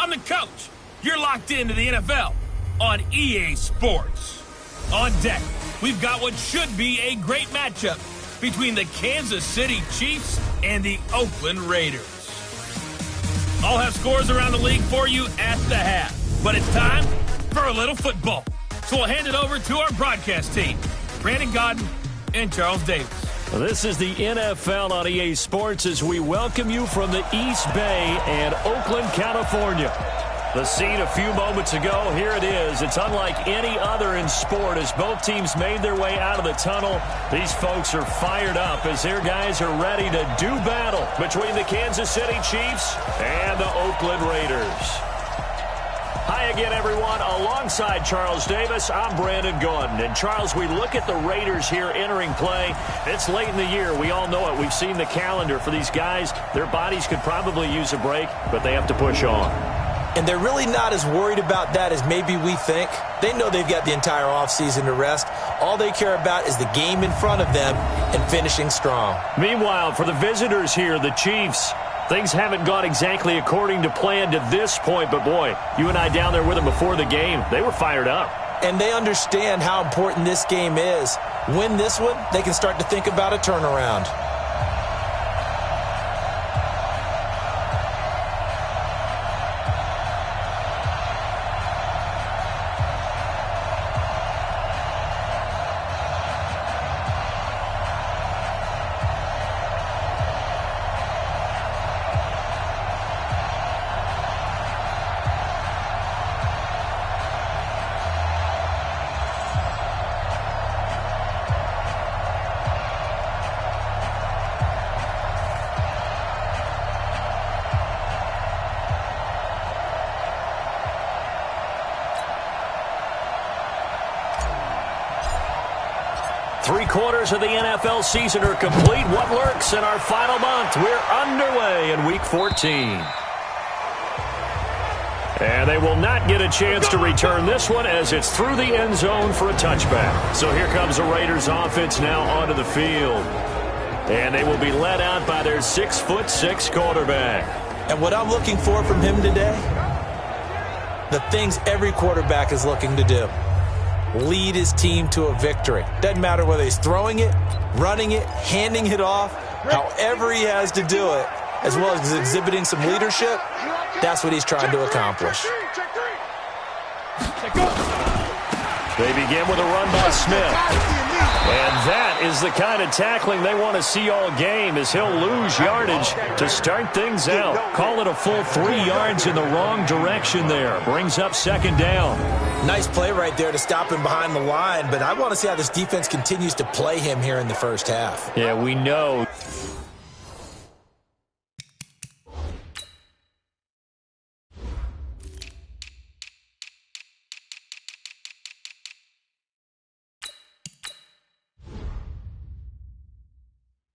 I'm the coach. You're locked into the NFL on EA Sports. On deck, we've got what should be a great matchup between the Kansas City Chiefs and the Oakland Raiders. I'll have scores around the league for you at the half, but it's time for a little football. So we'll hand it over to our broadcast team, Brandon Godden and Charles Davis. This is the NFL on EA Sports as we welcome you from the East Bay and Oakland, California. The scene a few moments ago, here it is. It's unlike any other in sport as both teams made their way out of the tunnel. These folks are fired up as their guys are ready to do battle between the Kansas City Chiefs and the Oakland Raiders. Hi again, everyone. Alongside Charles Davis, I'm Brandon Godden. And, Charles, we look at the Raiders here entering play. It's late in the year. We all know it. We've seen the calendar for these guys. Their bodies could probably use a break, but they have to push on. And they're really not as worried about that as maybe we think. They know they've got the entire offseason to rest. All they care about is the game in front of them and finishing strong. Meanwhile, for the visitors here, the Chiefs, things haven't gone exactly according to plan to this point, but boy, you and I down there with them before the game, they were fired up. And they understand how important this game is. Win this one, they can start to think about a turnaround. Three-quarters of the NFL season are complete. What lurks in our final month? We're underway in Week 14. And they will not get a chance to return this one as it's through the end zone for a touchback. So here comes the Raiders offense now onto the field. And they will be led out by their 6'6" quarterback. And what I'm looking for from him today, the things every quarterback is looking to do. Lead his team to a victory. Doesn't matter whether he's throwing it, running it, handing it off, however he has to do it, as well as exhibiting some leadership, that's what he's trying to accomplish. They begin with a run by Smith. And that is the kind of tackling they want to see all game as he'll lose yardage to start things out. Call it a full 3 yards in the wrong direction there. Brings up second down. Nice play right there to stop him behind the line, but I want to see how this defense continues to play him here in the first half. Yeah, we know.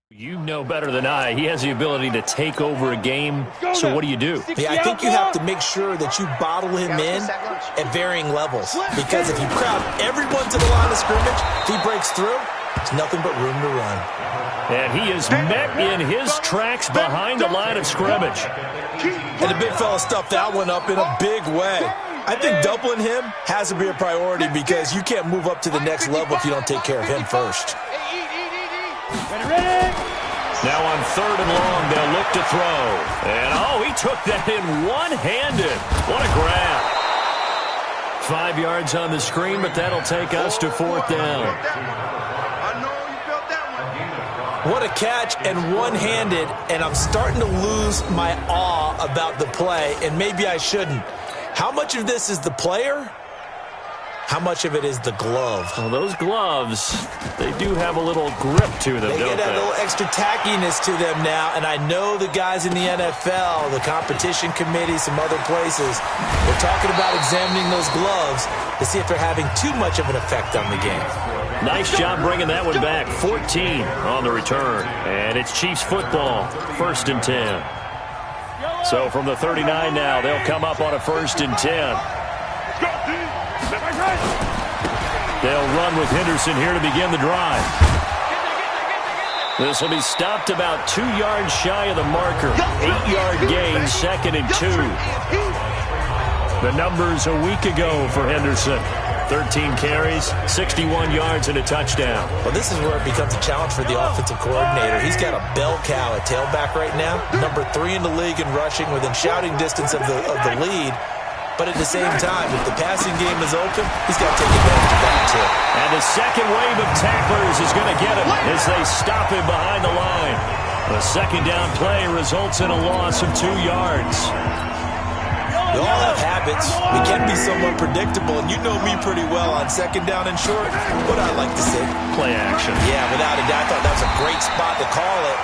You know better than I. He has the ability to take over a game. So what do you do? Yeah, I think you have to make sure that you bottle him in at varying levels. Because if you crowd everyone to the line of scrimmage, if he breaks through, there's nothing but room to run. And he is met in his tracks behind the line of scrimmage. And the big fella stuffed that one up in a big way. I think doubling him has to be a priority because you can't move up to the next level if you don't take care of him first. Now on 3rd and long, they'll look to throw. And, oh, he took that in one-handed. What a grab. 5 yards on the screen, but that'll take us to 4th down. What a catch and one-handed, and I'm starting to lose my awe about the play, and maybe I shouldn't. How much of this is the player? How much of it is the glove? Well, those gloves, they do have a little grip to them, don't they? They get a little extra tackiness to them now, and I know the guys in the NFL, the competition committee, some other places, we're talking about examining those gloves to see if they're having too much of an effect on the game. Nice job bringing that one back. 14 on the return, and it's Chiefs football, 1st and 10. So from the 39 now, they'll come up on a 1st and 10. They'll run with Henderson here to begin the drive. This will be stopped about 2 yards shy of the marker. 8-yard gain, 2nd and 2. The numbers a week ago for Henderson. 13 carries, 61 yards, and a touchdown. Well, this is where it becomes a challenge for the offensive coordinator. He's got a bell cow at tailback right now, number 3 in the league in rushing, within shouting distance of the lead. But at the same time, if the passing game is open, he's got to take advantage of that too. And the second wave of tacklers is going to get him as they stop him behind the line. The second down play results in a loss of 2 yards. We all have habits. We can be somewhat predictable, and you know me pretty well on second down and short. What I like to see? Play action. Yeah, without a doubt. I thought that was a great spot to call it.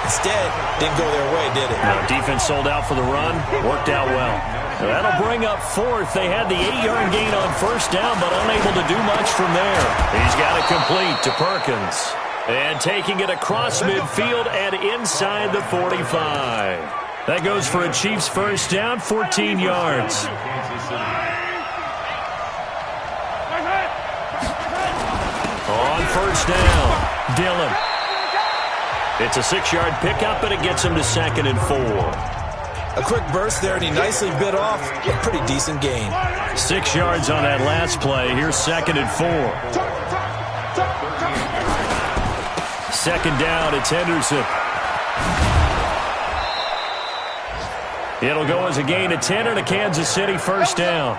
Instead, didn't go their way, did it? No, defense sold out for the run. Worked out well. That'll bring up fourth. They had the 8-yard gain on first down, but unable to do much from there. He's got it complete to Perkins. And taking it across midfield and inside the 45. That goes for a Chiefs first down, 14 yards. On first down, Dillon. It's a 6-yard pickup, and it gets him to 2nd and 4. A quick burst there, and he nicely bit off a pretty decent gain. 6 yards on that last play. Here's 2nd and 4. Second down, it's Henderson. It'll go as a gain of 10 and a Kansas City first down.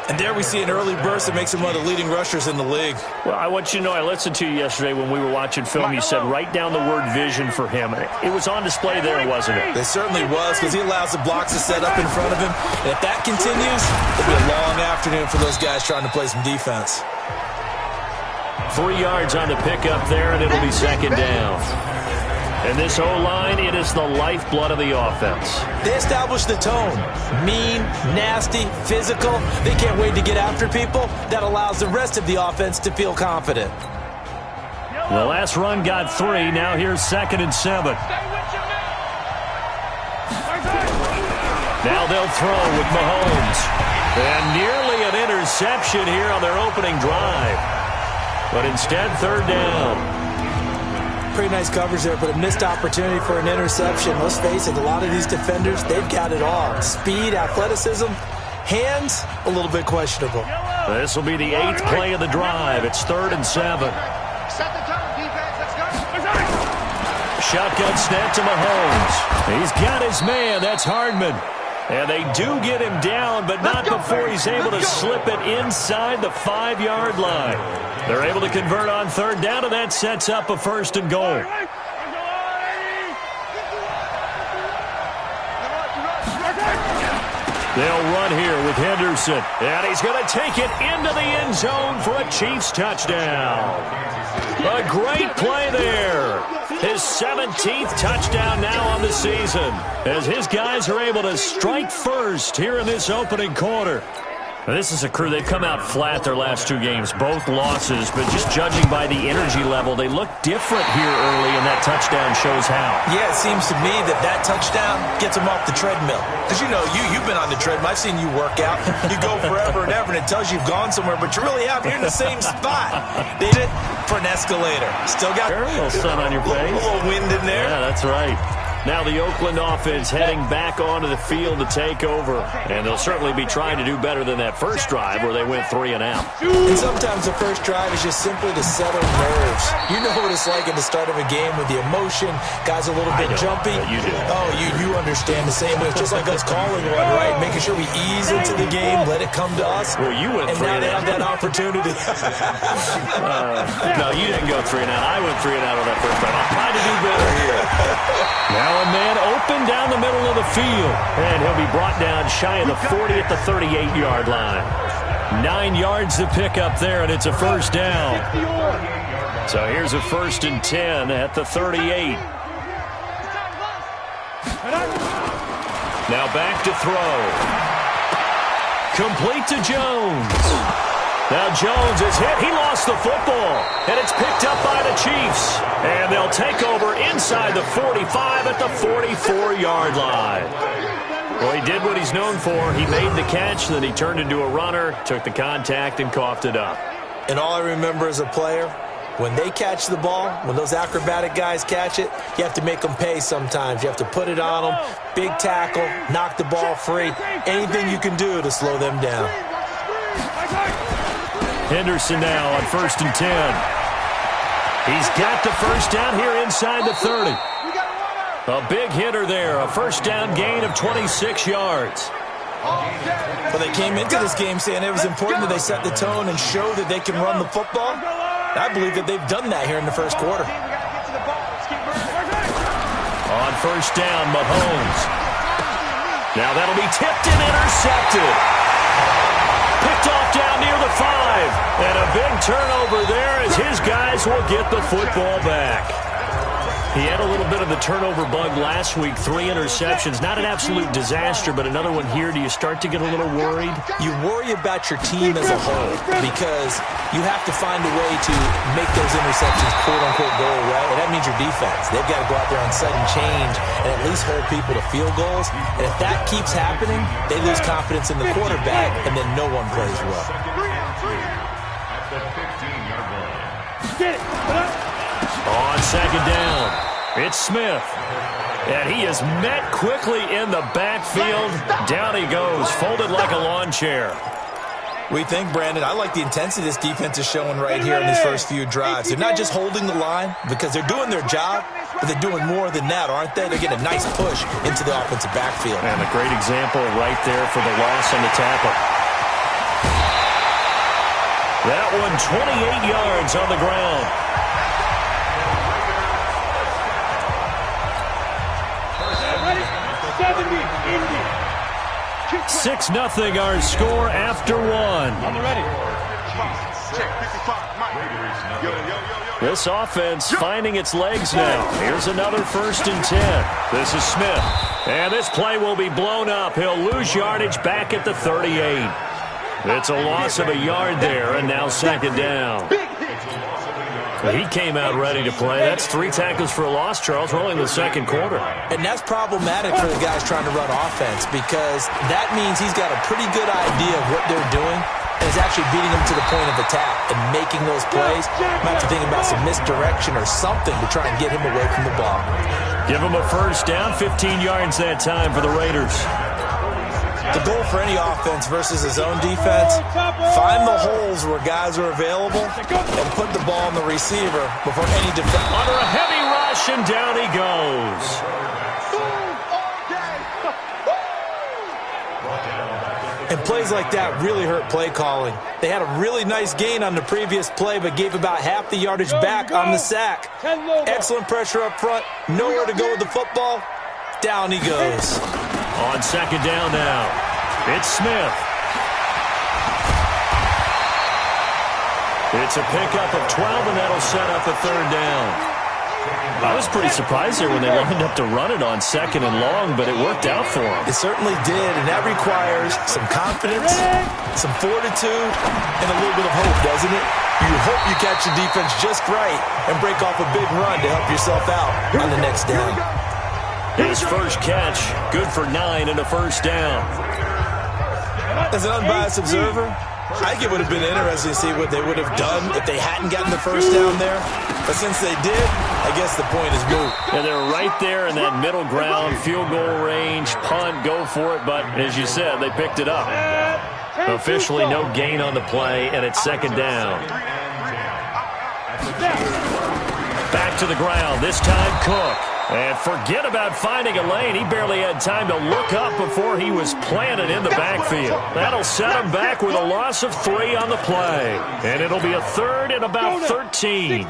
And there we see an early burst that makes him one of the leading rushers in the league. Well, I want you to know, I listened to you yesterday when we were watching film. You said write down the word vision for him. It was on display there, wasn't it? It certainly was, because he allows the blocks to set up in front of him. And if that continues, it'll be a long afternoon for those guys trying to play some defense. 3 yards on the pickup there, and it'll be second down. And this O-line, it is the lifeblood of the offense. They establish the tone. Mean, nasty, physical. They can't wait to get after people. That allows the rest of the offense to feel confident. The last run got 3. Now here's 2nd and 7. Now they'll throw with Mahomes. And nearly an interception here on their opening drive. But instead, 3rd down. Pretty nice coverage there, but a missed opportunity for an interception. Let's face it, a lot of these defenders, they've got it all. Speed, athleticism, hands, a little bit questionable. This will be the 8th play of the drive. It's 3rd and 7. Set the tone, defense. Let's go. Shotgun snap to Mahomes. He's got his man. That's Hardman. And they do get him down, but not before he's able to slip it inside the 5-yard line. They're able to convert on 3rd down, and that sets up a 1st and goal. They'll run here with Henderson. And he's going to take it into the end zone for a Chiefs touchdown. A great play there. His 17th touchdown now on the season, as his guys are able to strike first here in this opening quarter. Now, this is a crew, they've come out flat their last 2 games, both losses, but just judging by the energy level, they look different here early, and that touchdown shows how. Yeah, it seems to me that touchdown gets them off the treadmill. Because, you know, you've been on the treadmill. I've seen you work out. You go forever and ever, and it tells you you've gone somewhere, but you really haven't. You're in the same spot. They did it for an escalator. Still got a little sun on your face. A little wind in there. Yeah, that's right. Now the Oakland offense heading back onto the field to take over. And they'll certainly be trying to do better than that first drive where they went 3 and out. And sometimes the first drive is just simply to settle nerves. You know what it's like at the start of a game with the emotion. Guys a little bit jumpy. You do. Oh, you understand the same way. It's just like us calling one, right? Making sure we ease into the game, let it come to us. Well, you went 3 and out. And now they have that opportunity. No, you didn't go 3 and out. I went 3 and out on that first drive. I'll try to do better here. Now a man open down the middle of the field. And he'll be brought down shy of the 40 at the 38-yard line. 9 yards to pick up there, and it's a first down. So here's a 1st and 10 at the 38. Now back to throw. Complete to Jones. Now Jones is hit. He lost the football. And it's picked up by the Chiefs. And they'll take over inside the 45 at the 44-yard line. Well, he did what he's known for. He made the catch, then he turned into a runner, took the contact, and coughed it up. And all I remember as a player When they catch the ball, when those acrobatic guys catch it, you have to make them pay sometimes. You have to put it on them, big tackle, knock the ball free, anything you can do to slow them down. Henderson now on 1st and 10. He's got the first down here inside the 30. A big hitter there, a first down gain of 26 yards. Well, they came into this game saying it was important that they set the tone and show that they can run the football. I believe that they've done that here in the first quarter. On first down, Mahomes. Now that'll be tipped and intercepted. Picked off down near the 5. And a big turnover there as his guys will get the football back. He had a little bit of the turnover bug last week, 3 interceptions. Not an absolute disaster, but another one here. Do you start to get a little worried? You worry about your team as a whole because you have to find a way to make those interceptions, quote-unquote, go away, and that means your defense. They've got to go out there on sudden change and at least hold people to field goals. And if that keeps happening, they lose confidence in the quarterback, and then no one plays well. On second down, it's Smith. And he is met quickly in the backfield. Down he goes, folded like a lawn chair. We think, Brandon, I like the intensity this defense is showing right here in these first few drives. They're not just holding the line because they're doing their job, but they're doing more than that, aren't they? They're getting a nice push into the offensive backfield. And a great example right there for the loss on the tackle. That one 28 yards on the ground. 6-0 our score after 1. This offense finding its legs now. Here's another 1st and 10. This is Smith. And this play will be blown up. He'll lose yardage back at the 38. It's a loss of a yard there, and now second down. He came out ready to play. That's 3 tackles for a loss, Charles. We're only in the second quarter. And that's problematic for the guys trying to run offense because that means he's got a pretty good idea of what they're doing and is actually beating them to the point of attack and making those plays. Might have to think about some misdirection or something to try and get him away from the ball. Give him a first down, 15 yards that time for the Raiders. The goal for any offense versus his own defense, find the holes where guys are available and put the ball on the receiver before any defense. Under a heavy rush, and down he goes. And plays like that really hurt play calling. They had a really nice gain on the previous play, but gave about half the yardage back on the sack. Excellent pressure up front, nowhere to go with the football. Down he goes. On second down now, it's Smith. It's a pickup of 12, and that'll set up a 3rd down. I was pretty surprised there when they lined up to run it on 2nd and long, but it worked out for them. It certainly did, and that requires some confidence, some fortitude, and a little bit of hope, doesn't it? You hope you catch the defense just right and break off a big run to help yourself out on the next down. His first catch, good for 9 and a first down. As an unbiased observer, I think it would have been interesting to see what they would have done if they hadn't gotten the first down there. But since they did, I guess the point is moot. And they're right there in that middle ground, field goal range, punt, go for it. But as you said, they picked it up. Officially no gain on the play, and it's second down. Back to the ground, this time Cook. And forget about finding a lane. He barely had time to look up before he was planted in the backfield. That'll set him back with a loss of 3 on the play. And it'll be a 3rd and about 13.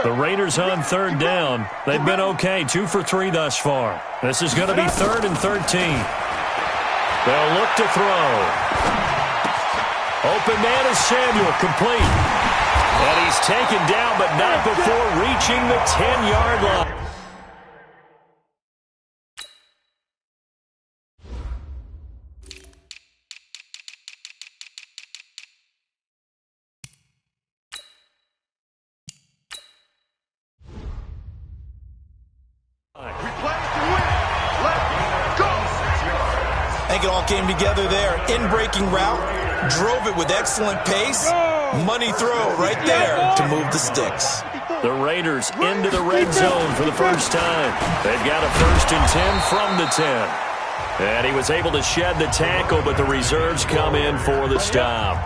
The Raiders on 3rd down. They've been okay, 2 for 3 thus far. This is going to be 3rd and 13. They'll look to throw. Open man is Samuel, complete. And he's taken down, but not before reaching the 10-yard line. I think it all came together there. In-breaking route, drove it with excellent pace, Money throw right there to move the sticks. The Raiders into the red zone for the first time. They've got a 1st and 10 from the 10. And he was able to shed the tackle, but the reserves come in for the stop.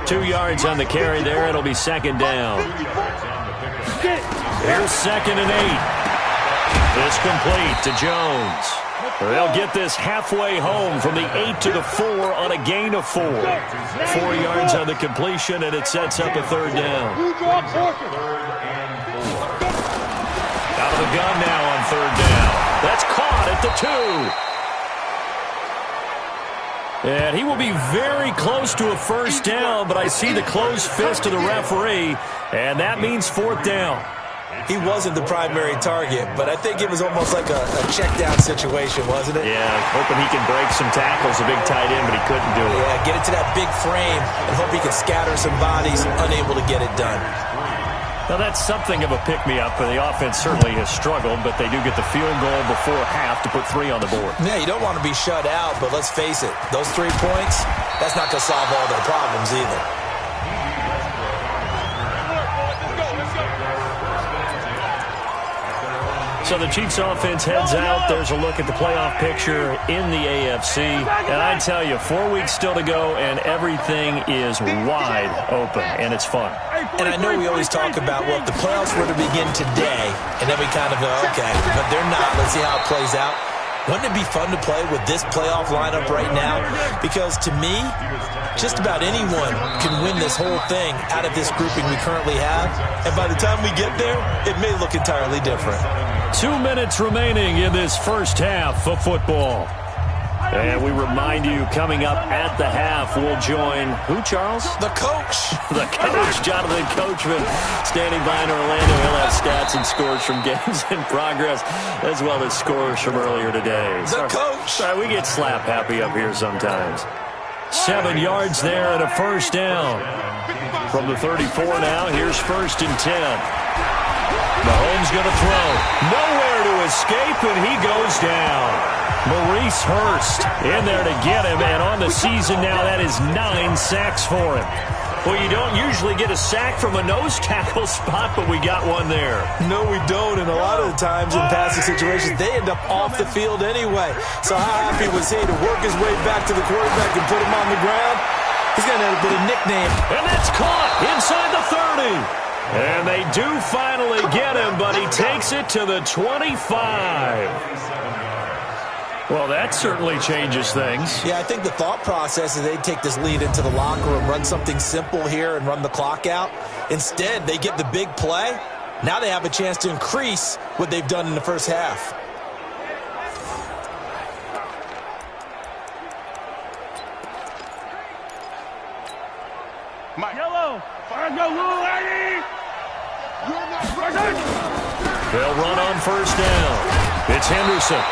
2 yards on the carry there. It'll be 2nd down. Here's 2nd and 8. This complete to Jones. They'll get this halfway home from the 8 to the 4 on a gain of 4. 4 yards on the completion, and it sets up a 3rd down. Out of the gun now on 3rd down. That's caught at the 2. And he will be very close to a 1st down, but I see the closed fist of the referee, and that means 4th down. He wasn't the primary target, but I think it was almost like a check-down situation, wasn't it? Yeah, hoping he can break some tackles, a big tight end, but he couldn't do it. Yeah, get it to that big frame and hope he can scatter some bodies, unable to get it done. Now, that's something of a pick-me-up, and the offense certainly has struggled, but they do get the field goal before half to put 3 on the board. Yeah, you don't want to be shut out, but let's face it, those 3 points, that's not going to solve all their problems either. So the Chiefs offense heads out. There's a look at the playoff picture in the AFC. And I tell you, 4 weeks still to go, and everything is wide open, and it's fun. And I know we always talk about, well, if the playoffs were to begin today, and then we kind of go, okay, but they're not. Let's see how it plays out. Wouldn't it be fun to play with this playoff lineup right now? Because to me, just about anyone can win this whole thing out of this grouping we currently have. And by the time we get there, it may look entirely different. 2 minutes remaining in this first half of football. And we remind you, coming up at the half, we'll join who, Charles? The coach. The coach, Jonathan Coachman, standing by in Orlando. He'll have stats and scores from games in progress, as well as scores from earlier today. The coach. Sorry, we get slap happy up here sometimes. 7 yards there and a 1st down. From the 34 now, here's 1st and 10. Mahomes going to throw. Nowhere to escape, and he goes down. Maurice Hurst in there to get him, and on the season now, that is 9 sacks for him. Well, you don't usually get a sack from a nose tackle spot, but we got one there. No, we don't, and a lot of the times in passing situations, they end up off the field anyway. So how happy was he to work his way back to the quarterback and put him on the ground? He's going to have a bit of nickname. And that's caught inside the 30. And they do finally get him, but he takes it to the 25. Well, that certainly changes things. Yeah, I think the thought process is they'd take this lead into the locker room, run something simple here and run the clock out. Instead, they get the big play. Now they have a chance to increase what they've done in the first half. Yellow. They'll run on 1st down. It's Henderson.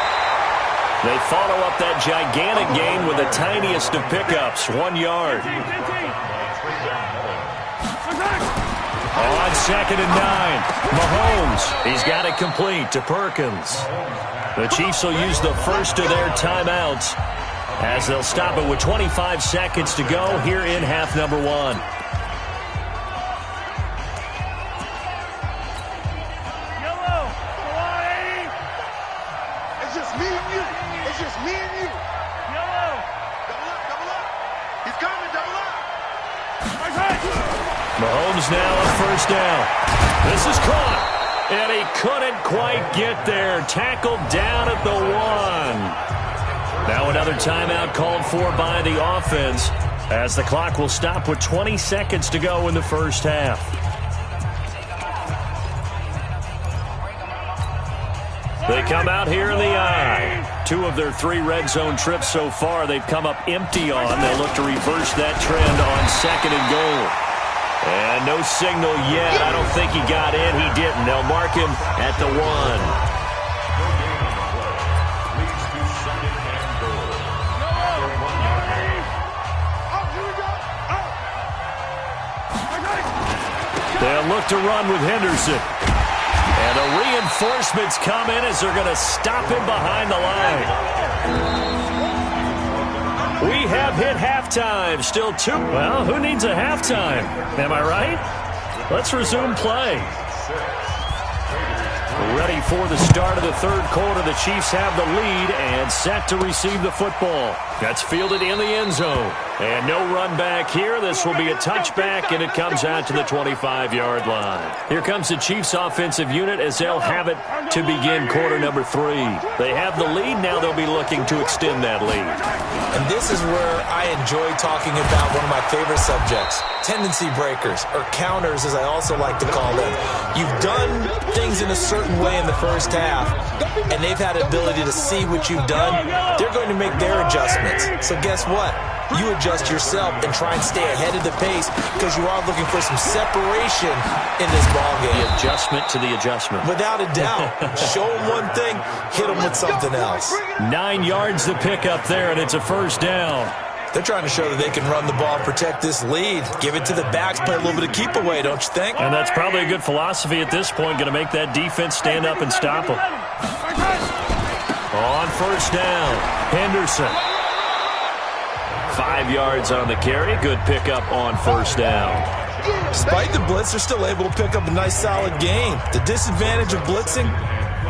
They follow up that gigantic gain with the tiniest of pickups, 1 yard. On 2nd and 9, Mahomes. He's got it complete to Perkins. The Chiefs will use the first of their timeouts as they'll stop it with 25 seconds to go here in half number 1. Mahomes now on 1st down. This is caught, and he couldn't quite get there. Tackled down at the 1. Now another timeout called for by the offense as the clock will stop with 20 seconds to go in the first half. They come out here in the eye. 2 of their 3 red zone trips so far they've come up empty on. They'll look to reverse that trend on 2nd and goal. And no signal yet. I don't think he got in. He didn't. They'll mark him at the 1. They'll look to run with Henderson. And the reinforcements come in as they're going to stop him behind the line. We have hit halftime. Still two. Well, who needs a halftime? Am I right? Let's resume play. Ready for the start of the third quarter. The Chiefs have the lead and set to receive the football. That's fielded in the end zone. And no run back here. This will be a touchback, and it comes out to the 25-yard line. Here comes the Chiefs offensive unit as they'll have it to begin quarter number 3. They have the lead. Now they'll be looking to extend that lead. And this is where I enjoy talking about one of my favorite subjects, tendency breakers, or counters as I also like to call them. You've done things in a certain way in the first half, and they've had the ability to see what you've done. They're going to make their adjustments. So guess what? You adjust yourself and try and stay ahead of the pace because you are looking for some separation in this ballgame. The adjustment to the adjustment. Without a doubt. Show them one thing, hit them with something else. 9 yards to pick up there, and it's a first down. They're trying to show that they can run the ball, protect this lead, give it to the backs, play a little bit of keep away, don't you think? And that's probably a good philosophy at this point, going to make that defense stand up and stop them. On first down, Henderson. 5 yards on the carry. Good pickup on first down. Despite the blitz, they're still able to pick up a nice, solid gain. The disadvantage of blitzing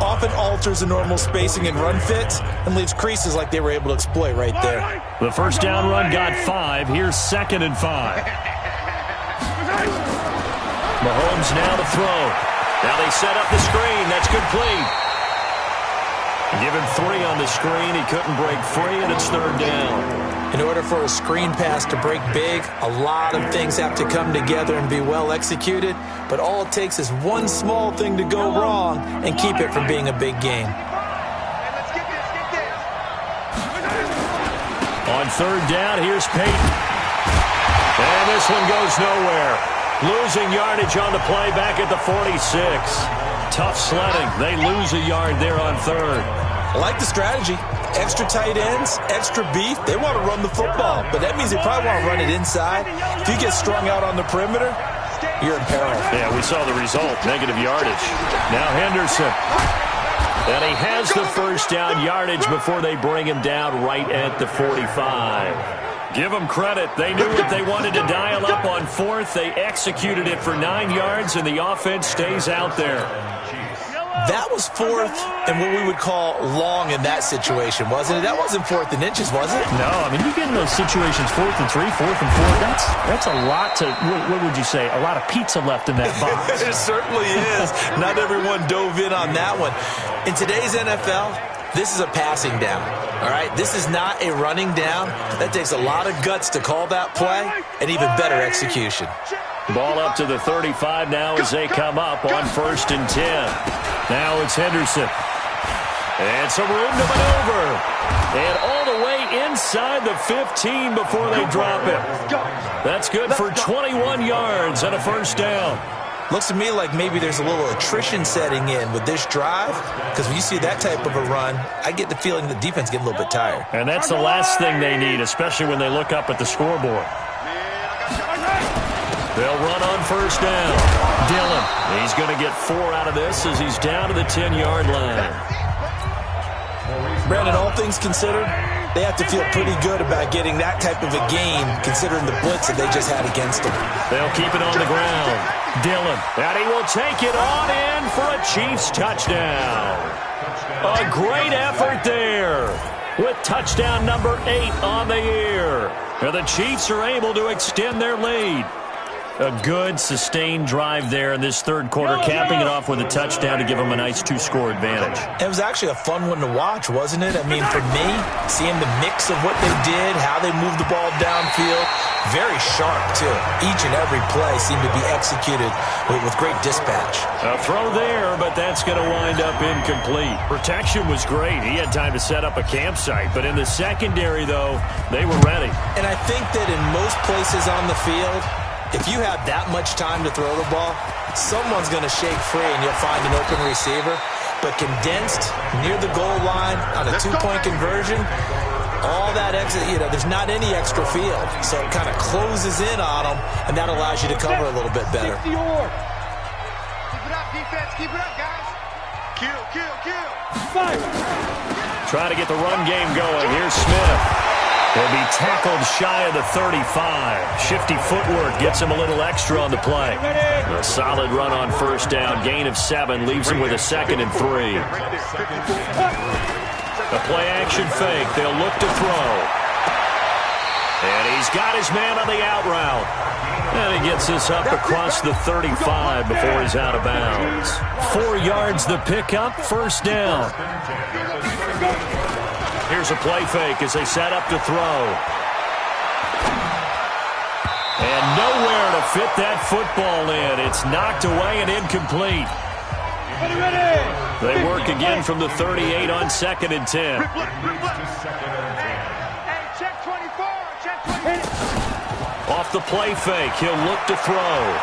often alters the normal spacing and run fits and leaves creases like they were able to exploit right there. The first down run got 5. Here's 2nd and 5. Mahomes now to throw. Now they set up the screen. That's complete. Give him 3 on the screen. He couldn't break free, and it's 3rd down. In order for a screen pass to break big, a lot of things have to come together and be well executed, but all it takes is one small thing to go wrong and keep it from being a big game. On 3rd down, here's Peyton. And this one goes nowhere. Losing yardage on the play back at the 46. Tough sledding. They lose a yard there on 3rd. I like the strategy. Extra tight ends, extra beef. They want to run the football, but that means they probably want to run it inside. If you get strung out on the perimeter, you're in peril. Yeah, we saw the result, negative yardage. Now Henderson. And he has the first down yardage before they bring him down right at the 45. Give them credit. They knew what they wanted to dial up on 4th. They executed it for 9 yards, and the offense stays out there. That was 4th and what we would call long in that situation, wasn't it? That wasn't 4th and inches, was it? No, I mean, you get in those situations 4th and 3, 4th and 4. That's a lot to, what would you say, a lot of pizza left in that box. It certainly is. Not everyone dove in on that one. In today's NFL, this is a passing down, all right? This is not a running down. That takes a lot of guts to call that play and even better execution. Ball up to the 35 now as they come up on 1st and 10. Now it's Henderson. And some room to maneuver. And all the way inside the 15 before they drop it. That's good for 21 yards and a first down. Looks to me like maybe there's a little attrition setting in with this drive, because when you see that type of a run, I get the feeling the defense get a little bit tired. And that's the last thing they need, especially when they look up at the scoreboard. They'll run on first down. Dillon, he's going to get 4 out of this as he's down to the 10-yard line. Brandon, all things considered, they have to feel pretty good about getting that type of a gain considering the blitz that they just had against them. They'll keep it on the ground. Dillon, and he will take it on in for a Chiefs touchdown. A great effort there with touchdown number 8 on the year. And the Chiefs are able to extend their lead. A good, sustained drive there in this third quarter, capping it off with a touchdown to give them a nice 2-score advantage. It was actually a fun one to watch, wasn't it? I mean, for me, seeing the mix of what they did, how they moved the ball downfield, very sharp, too. Each and every play seemed to be executed with great dispatch. A throw there, but that's going to wind up incomplete. Protection was great. He had time to set up a campsite, but in the secondary, though, they were ready. And I think that in most places on the field, if you have that much time to throw the ball, someone's going to shake free and you'll find an open receiver. But condensed near the goal line on a 2-point conversion, all that exit, there's not any extra field. So it kind of closes in on them, and that allows you to cover a little bit better. Keep it up, defense. Keep it up, guys. Kill. Trying to get the run game going. Here's Smith. He'll be tackled shy of the 35. Shifty footwork gets him a little extra on the play. A solid run on first down. Gain of 7 leaves him with a 2nd and 3. A play-action fake. They'll look to throw. And he's got his man on the out route. And he gets this up across the 35 before he's out of bounds. 4 yards the pickup, first down. Here's a play fake as they set up to throw. And nowhere to fit that football in. It's knocked away and incomplete. They work again from the 38 on 2nd and 10. Off the play fake, he'll look to throw.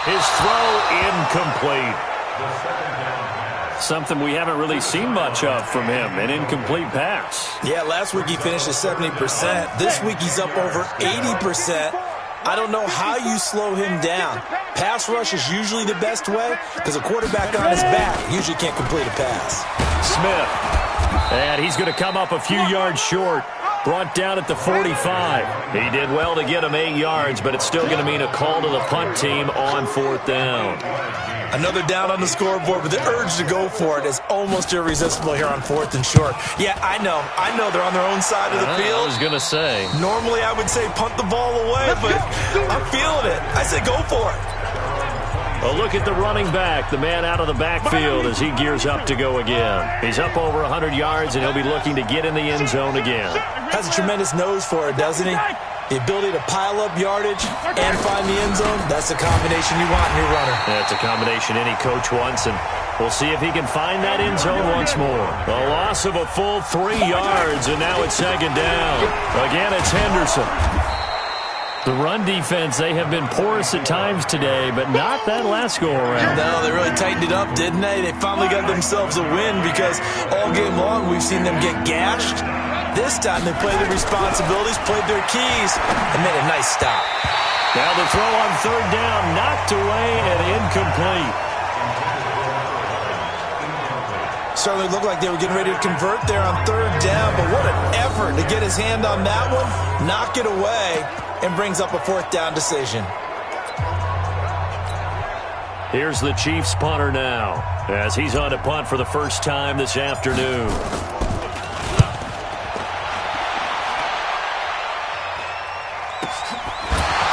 His throw incomplete. Something we haven't really seen much of from him, an incomplete pass. Yeah, last week he finished at 70%. This week he's up over 80%. I don't know how you slow him down. Pass rush is usually the best way because a quarterback on his back usually can't complete a pass. Smith, and he's going to come up a few yards short. Brought down at the 45. He did well to get him 8 yards, but it's still going to mean a call to the punt team on 4th down. Another down on the scoreboard, but the urge to go for it is almost irresistible here on 4th and short. Yeah, I know they're on their own side of the field. I was going to say. Normally I would say punt the ball away, but I'm feeling it. I say go for it. A look at the running back, the man out of the backfield as he gears up to go again. He's up over 100 yards, and he'll be looking to get in the end zone again. Has a tremendous nose for it, doesn't he? The ability to pile up yardage and find the end zone, that's the combination you want in your runner. That's a combination any coach wants, and we'll see if he can find that end zone once more. A loss of a full 3 yards, and now it's 2nd down. Again, it's Henderson. The run defense, they have been porous at times today, but not that last go-around. No, they really tightened it up, didn't they? They finally got themselves a win because all game long we've seen them get gashed. This time they played their responsibilities, played their keys, and made a nice stop. Now the throw on 3rd down, knocked away and incomplete. Certainly looked like they were getting ready to convert there on 3rd down, but what an effort to get his hand on that one, knock it away, and brings up a 4th down decision. Here's the Chiefs punter now as he's on to punt for the first time this afternoon.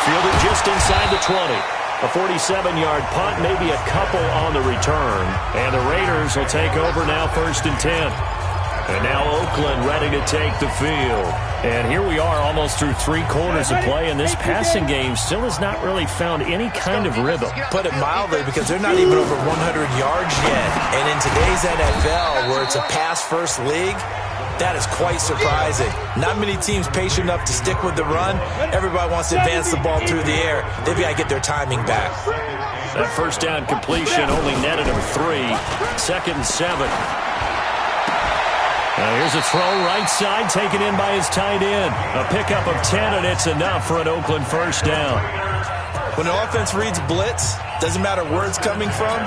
Fielded just inside the 20. A 47-yard punt, maybe a couple on the return. And the Raiders will take over now 1st and 10. And now Oakland ready to take the field. And here we are almost through 3 quarters of play, and this passing game still has not really found any kind of rhythm. Put it mildly, because they're not even over 100 yards yet. And in today's NFL, where it's a pass-first league, that is quite surprising. Not many teams patient enough to stick with the run. Everybody wants to advance the ball through the air. They've got to get their timing back. That first down completion only netted him 3. 2nd and 7. Here's a throw right side taken in by his tight end. A pickup of 10, and it's enough for an Oakland first down. When the offense reads blitz, doesn't matter where it's coming from,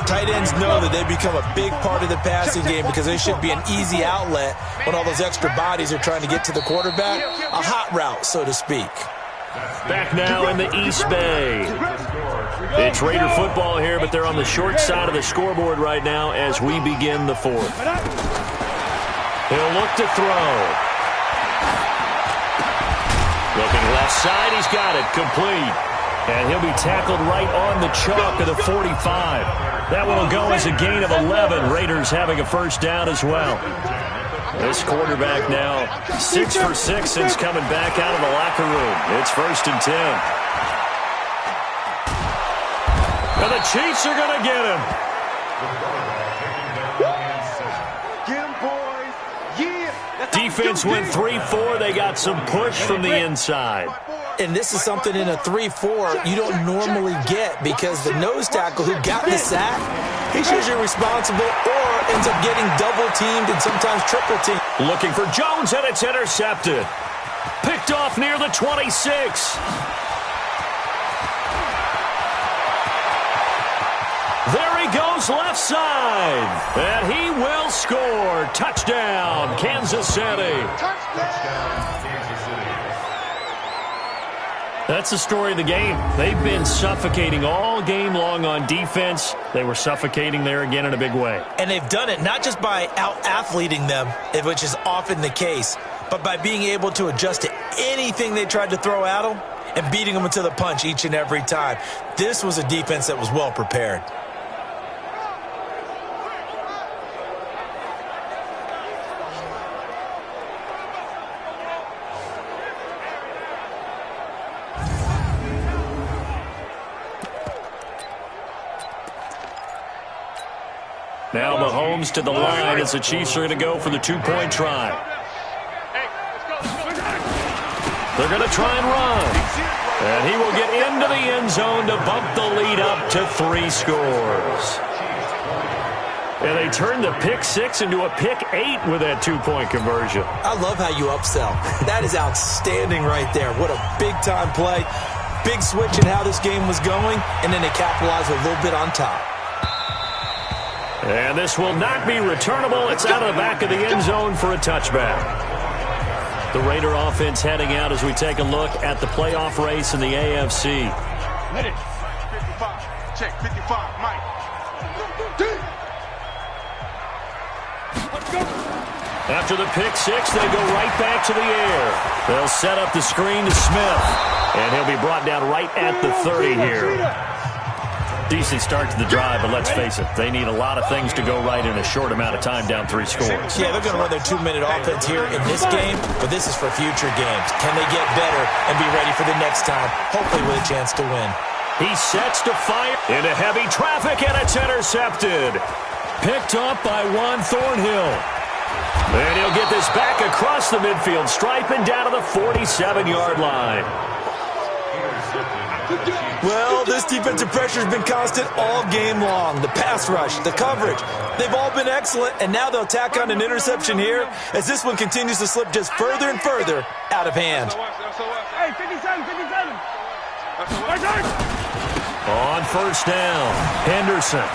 tight ends know that they become a big part of the passing game because they should be an easy outlet when all those extra bodies are trying to get to the quarterback. A hot route, so to speak. Back now in the East Bay. It's Raider football here, but they're on the short side of the scoreboard right now as we begin the 4th. He'll look to throw. Looking left side, he's got it, complete. And he'll be tackled right on the chalk of the 45. That one will go as a gain of 11. Raiders having a first down as well. This quarterback now 6 for 6 since coming back out of the locker room. It's 1st and 10. And the Chiefs are going to get him. Defense went 3-4. They got some push from the inside. And this is something in a 3-4 you don't normally get because the nose tackle who got the sack, he's usually responsible or ends up getting double-teamed and sometimes triple-teamed. Looking for Jones, and it's intercepted. Picked off near the 26. There he goes left side. And he will score. Touchdown, Kansas City. Touchdown, Kansas City. That's the story of the game. They've been suffocating all game long on defense. They were suffocating there again in a big way. And they've done it not just by out-athleting them, which is often the case, but by being able to adjust to anything they tried to throw at them and beating them to the punch each and every time. This was a defense that was well prepared. Now Mahomes to the line as the Chiefs are going to go for the two-point try. They're going to try and run. And he will get into the end zone to bump the lead up to 3 scores. And they turned the pick 6 into a pick 8 with that two-point conversion. I love how you upsell. That is outstanding right there. What a big-time play. Big switch in how this game was going, and then they capitalized a little bit on top. And this will not be returnable. It's out of the back of the end zone for a touchback. The Raider offense heading out as we take a look at the playoff race in the AFC. 55. Check 55. Mike. After the pick 6, they go right back to the air. They'll set up the screen to Smith. And he'll be brought down right at the 30 here. Decent start to the drive, but let's face it, they need a lot of things to go right in a short amount of time down 3 scores. Yeah, they're going to run their 2-minute offense here in this game, but this is for future games. Can they get better and be ready for the next time, hopefully with a chance to win? He sets to fire into heavy traffic, and it's intercepted. Picked up by Juan Thornhill. And he'll get this back across the midfield stripe and down to the 47-yard line. Well, this defensive pressure has been constant all game long. The pass rush, the coverage, they've all been excellent, and now they'll tack on an interception here as this one continues to slip just further and further out of hand. Hey, 57, 57. On first down, Henderson.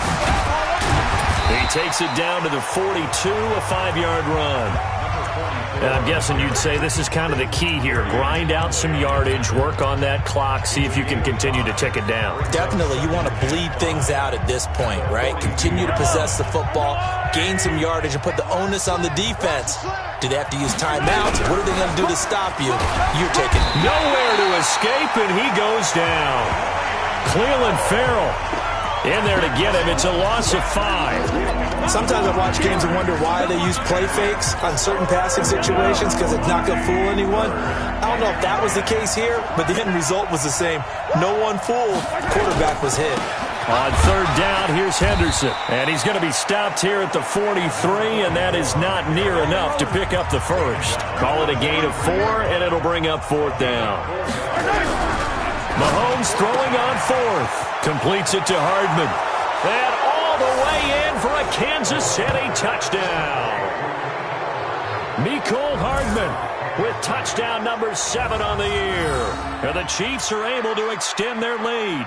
He takes it down to the 42, a 5-yard run. And I'm guessing you'd say this is kind of the key here. Grind out some yardage, work on that clock, see if you can continue to tick it down. Definitely, you want to bleed things out at this point, right? Continue to possess the football, gain some yardage, and put the onus on the defense. Do they have to use timeouts? What are they going to do to stop you? You're taking nowhere to escape, and he goes down. Cleveland Farrell in there to get him. It's a loss of 5. Sometimes I watch games and wonder why they use play fakes on certain passing situations because it's not going to fool anyone. I don't know if that was the case here, but the end result was the same. No one fooled. Quarterback was hit. On third down, here's Henderson. And he's going to be stopped here at the 43, and that is not near enough to pick up the first. Call it a gain of 4, and it'll bring up 4th down. Mahomes throwing on 4th. Completes it to Hardman. And all the way in for a Kansas City touchdown. Mecole Hardman with touchdown number 7 on the year. And the Chiefs are able to extend their lead.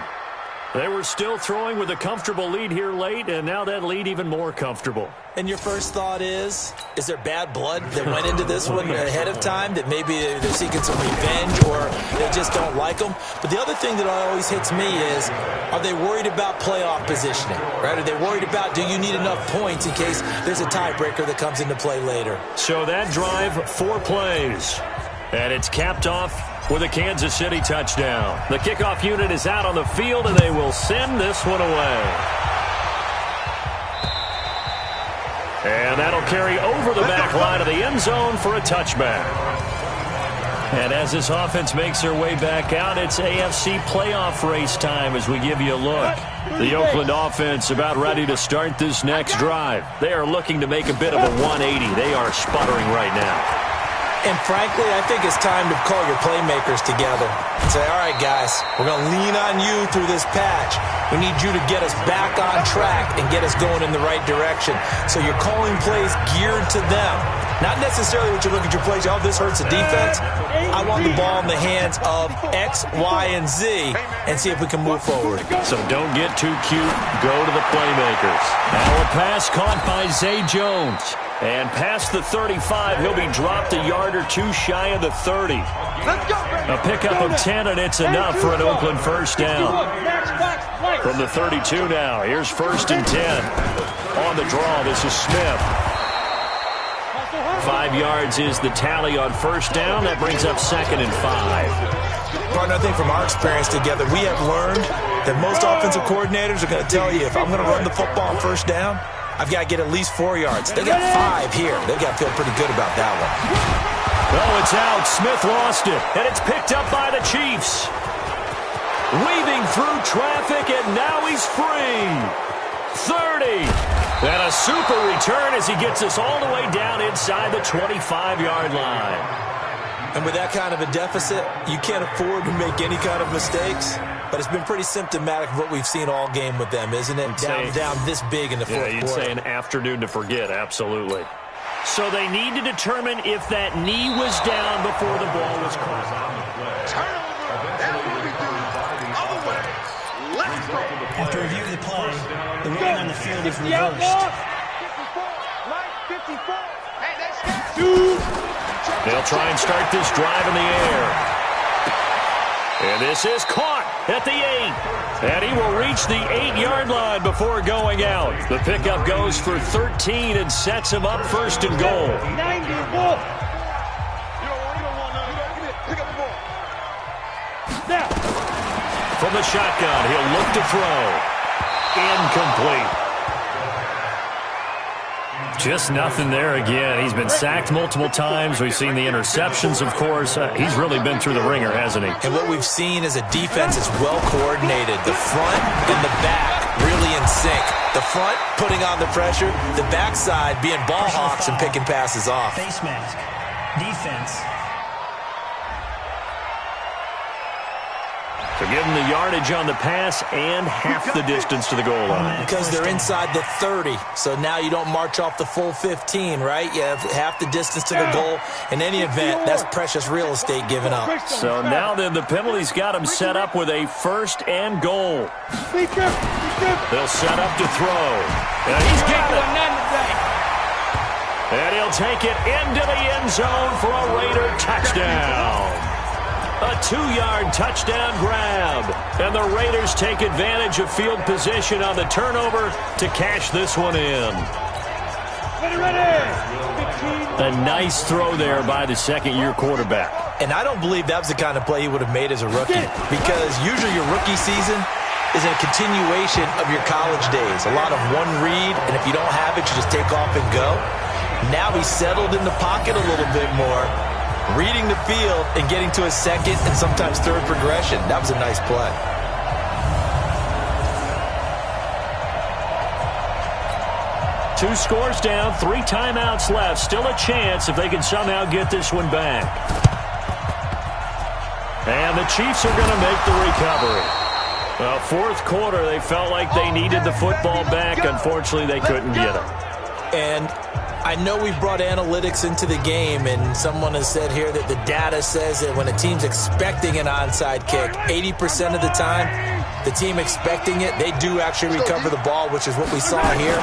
They were still throwing with a comfortable lead here late, and now that lead even more comfortable. And your first thought is there bad blood that went into this one ahead of time, that maybe they're seeking some revenge or they just don't like them? But the other thing that always hits me is, are they worried about playoff positioning, right? Are they worried about, do you need enough points in case there's a tiebreaker that comes into play later? So that drive, 4 plays, and it's capped off with a Kansas City touchdown. The kickoff unit is out on the field, and they will send this one away. And that'll carry over the back line of the end zone for a touchback. And as this offense makes their way back out, it's AFC playoff race time as we give you a look. The Oakland offense about ready to start this next drive. They are looking to make a bit of a 180. They are sputtering right now. And frankly, I think it's time to call your playmakers together and say, all right, guys, we're going to lean on you through this patch. We need you to get us back on track and get us going in the right direction. So you're calling plays geared to them. Not necessarily what you look at your plays, oh, this hurts the defense. I want the ball in the hands of X, Y, and Z and see if we can move forward. So don't get too cute. Go to the playmakers. Now a pass caught by Zay Jones. And past the 35, he'll be dropped a yard or two shy of the 30. A pickup of 10, and it's enough for an Oakland first down. From the 32 now, here's 1st and 10. On the draw, this is Smith. 5 yards is the tally on first down. That brings up 2nd and 5. Partner, I think from our experience together, we have learned that most offensive coordinators are going to tell you, if I'm going to run the football on first down, I've got to get at least 4 yards. They got 5 here. They've got to feel pretty good about that one. Oh, it's out. Smith lost it, and it's picked up by the Chiefs. Weaving through traffic, and now he's free. 30. And a super return as he gets us all the way down inside the 25-yard line. And with that kind of a deficit, you can't afford to make any kind of mistakes. But it's been pretty symptomatic of what we've seen all game with them, isn't it? Down this big in the fourth quarter. You'd say an afternoon to forget, absolutely. So they need to determine if that knee was down before the ball was crossed. After review of the play, the ruling on the field is reversed. They'll try and start this drive in the air. And this is caught at the 8. And he will reach the 8-yard line before going out. The pickup goes for 13 and sets him up 1st and goal. From the shotgun, he'll look to throw. Incomplete. Just nothing there again. He's been sacked multiple times. We've seen the interceptions, of course. He's really been through the ringer, hasn't he? And what we've seen is a defense that's well coordinated. The front and the back really in sync. The front putting on the pressure. The backside being ball hawks and picking passes off. Face mask. Defense. So give them the yardage on the pass and half the distance to the goal line. Because they're inside the 30, so now you don't march off the full 15, right? You have half the distance to the goal. In any event, that's precious real estate given up. So now then the penalty's got him set up with a 1st and goal. They'll set up to throw. And he's got it. And he'll take it into the end zone for a Raider touchdown. A 2-yard touchdown grab. And the Raiders take advantage of field position on the turnover to cash this one in. A nice throw there by the second-year quarterback. And I don't believe that was the kind of play he would have made as a rookie. Because usually your rookie season is a continuation of your college days. A lot of one read, and if you don't have it, you just take off and go. Now he's settled in the pocket a little bit more, reading the field and getting to a second and sometimes third progression. That was a nice play. Two scores down, 3 timeouts left. Still a chance if they can somehow get this one back. And the Chiefs are going to make the recovery. Well, fourth quarter, they felt like they needed the football back. Unfortunately, they couldn't get it. And I know we've brought analytics into the game, and someone has said here that the data says that when a team's expecting an onside kick, 80% of the time, the team expecting it, they do actually recover the ball, which is what we saw here.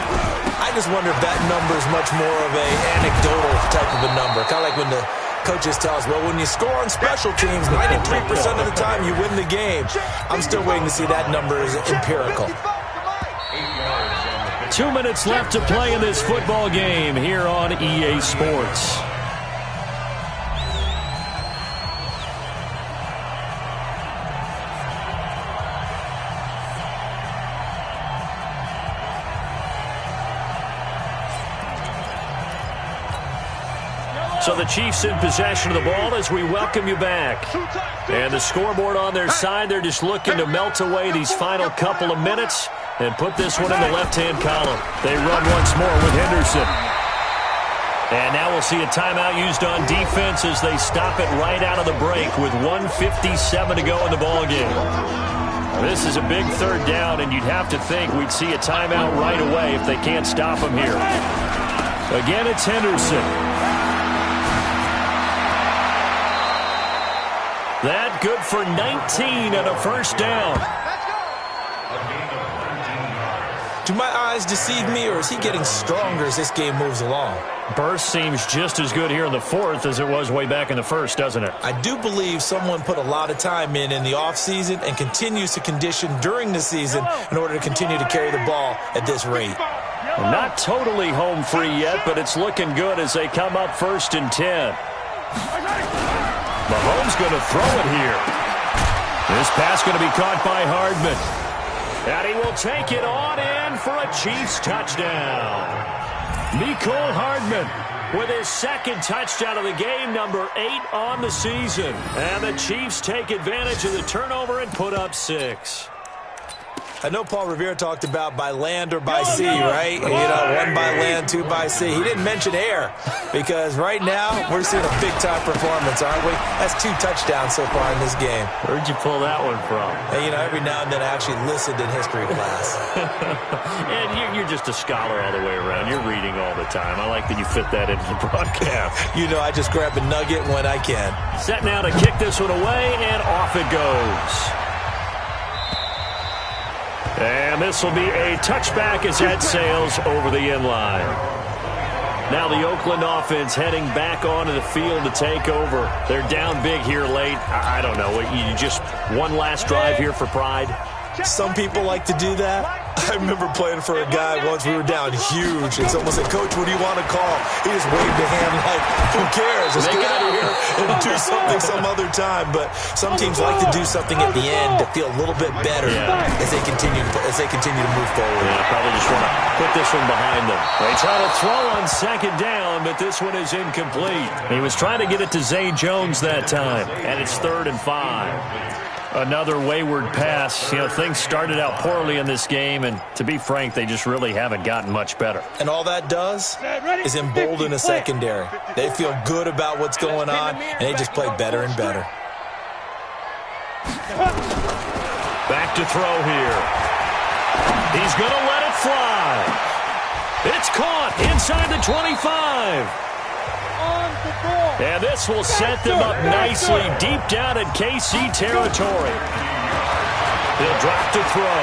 I just wonder if that number is much more of an anecdotal type of a number. Kind of like when the coaches tell us, well, when you score on special teams, 93% of the time you win the game. I'm still waiting to see that number is empirical. 2 minutes left to play in this football game here on EA Sports. So the Chiefs in possession of the ball as we welcome you back. And the scoreboard on their side, they're just looking to melt away these final couple of minutes and put this one in the left-hand column. They run once more with Henderson. And now we'll see a timeout used on defense as they stop it right out of the break with 1:57 to go in the ballgame. This is a big third down, and you'd have to think we'd see a timeout right away if they can't stop him here. Again, it's Henderson. That good for 19 and a first down. Do my eyes deceive me, or is he getting stronger as this game moves along? Burst seems just as good here in the fourth as it was way back in the first, doesn't it? I do believe someone put a lot of time in the offseason and continues to condition during the season in order to continue to carry the ball at this rate. Well, not totally home free yet, but it's looking good as they come up 1st and 10. Mahomes going to throw it here. This pass going to be caught by Hardman. And he will take it on in for a Chiefs touchdown. Mecole Hardman with his second touchdown of the game, number 8 on the season. And the Chiefs take advantage of the turnover and put up 6. I know Paul Revere talked about by land or by sea, right? You know, 1 by land, 2 by sea. He didn't mention air because right now we're seeing a big-time performance, aren't we? That's 2 touchdowns so far in this game. Where'd you pull that one from? And, you know, every now and then I actually listened in history class. And you're just a scholar all the way around. You're reading all the time. I like that you fit that into the broadcast. You know, I just grab a nugget when I can. Set now to kick this one away, and off it goes. And this will be a touchback as that sails over the end line. Now the Oakland offense heading back onto the field to take over. They're down big here late. I don't know. You just one last drive here for pride? Some people like to do that. I remember playing for a guy once. We were down huge, and someone said, "Coach, what do you want to call?" He just waved a hand like, "Who cares? Let's get out of here and do something some other time." But some teams like to do something at the end to feel a little bit better as they continue to move forward. Yeah, probably just want to put this one behind them. They try to throw on 2nd down, but this one is incomplete. He was trying to get it to Zay Jones that time, and it's 3rd and 5. Another wayward pass. You know, things started out poorly in this game, and to be frank, they just really haven't gotten much better. And all that does is embolden a secondary. They feel good about what's going on, and they just play better and better. Back to throw here. He's going to let it fly. It's caught inside the 25. And this will set them up nicely deep down in KC territory. They'll drop to throw.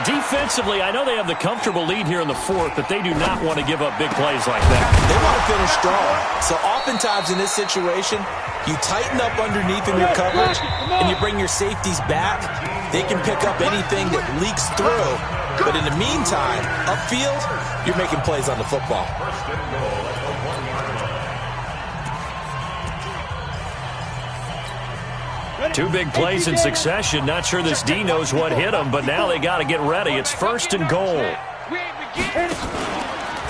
Defensively, I know they have the comfortable lead here in the fourth, but they do not want to give up big plays like that. They want to finish strong. So oftentimes in this situation, you tighten up underneath in your coverage, and you bring your safeties back. They can pick up anything that leaks through. But in the meantime, upfield, you're making plays on the football. 2 big plays in succession. Not sure this D knows what hit him, but now they got to get ready. It's 1st and goal.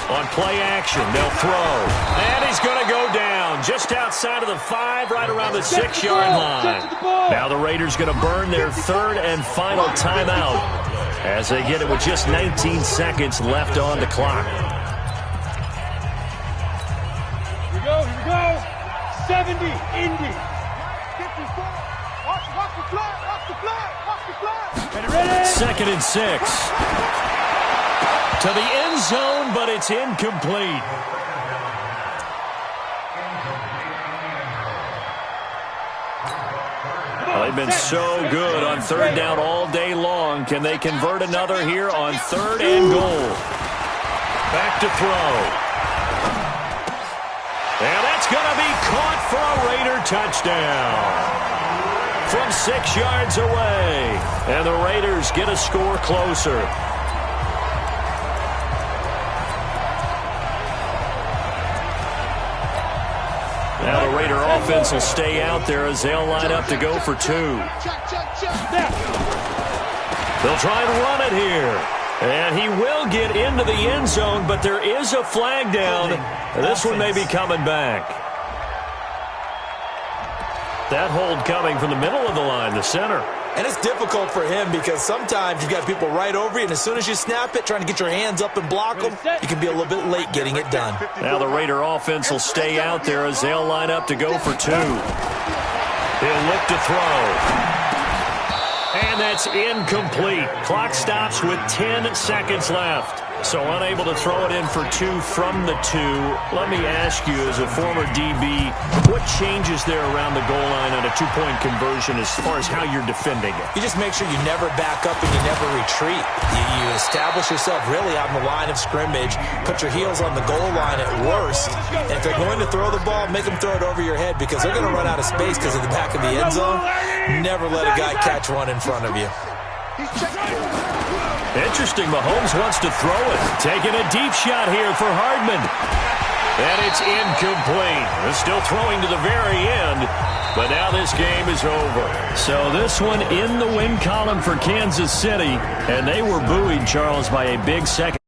On play action, they'll throw. And he's going to go down just outside of the 5, right around the 6-yard line. Now the Raiders going to burn their 3rd and final timeout as they get it with just 19 seconds left on the clock. Here we go. 70, Indy. 54. Watch the flag. 2nd and 6. To the end zone, but it's incomplete. Well, they've been so good on 3rd down all day long. Can they convert another here on 3rd and goal? Back to throw. And that's going to be caught for a Raider touchdown. From 6 yards away. And the Raiders get a score closer. Now the Raider offense will stay out there as they'll line up to go for 2. They'll try and run it here. And he will get into the end zone, but there is a flag down. This one may be coming back. That hold coming from the middle of the line, the center. And it's difficult for him because sometimes you've got people right over you, and as soon as you snap it, trying to get your hands up and block them, you can be a little bit late getting it done. Now the Raider offense will stay out there as they'll line up to go for 2. He'll look to throw. And that's incomplete. Clock stops with 10 seconds left. So unable to throw it in for 2 from the 2. Let me ask you, as a former DB, what changes there around the goal line on a 2-point conversion as far as how you're defending it? You just make sure you never back up and you never retreat. You establish yourself really on the line of scrimmage, put your heels on the goal line at worst, and if they're going to throw the ball, make them throw it over your head because they're going to run out of space because of the back of the end zone. Never let a guy catch one in front of you. Interesting, Mahomes wants to throw it. Taking a deep shot here for Hardman. And it's incomplete. They're still throwing to the very end, but now this game is over. So this one in the win column for Kansas City, and they were buoyed, Charles, by a big second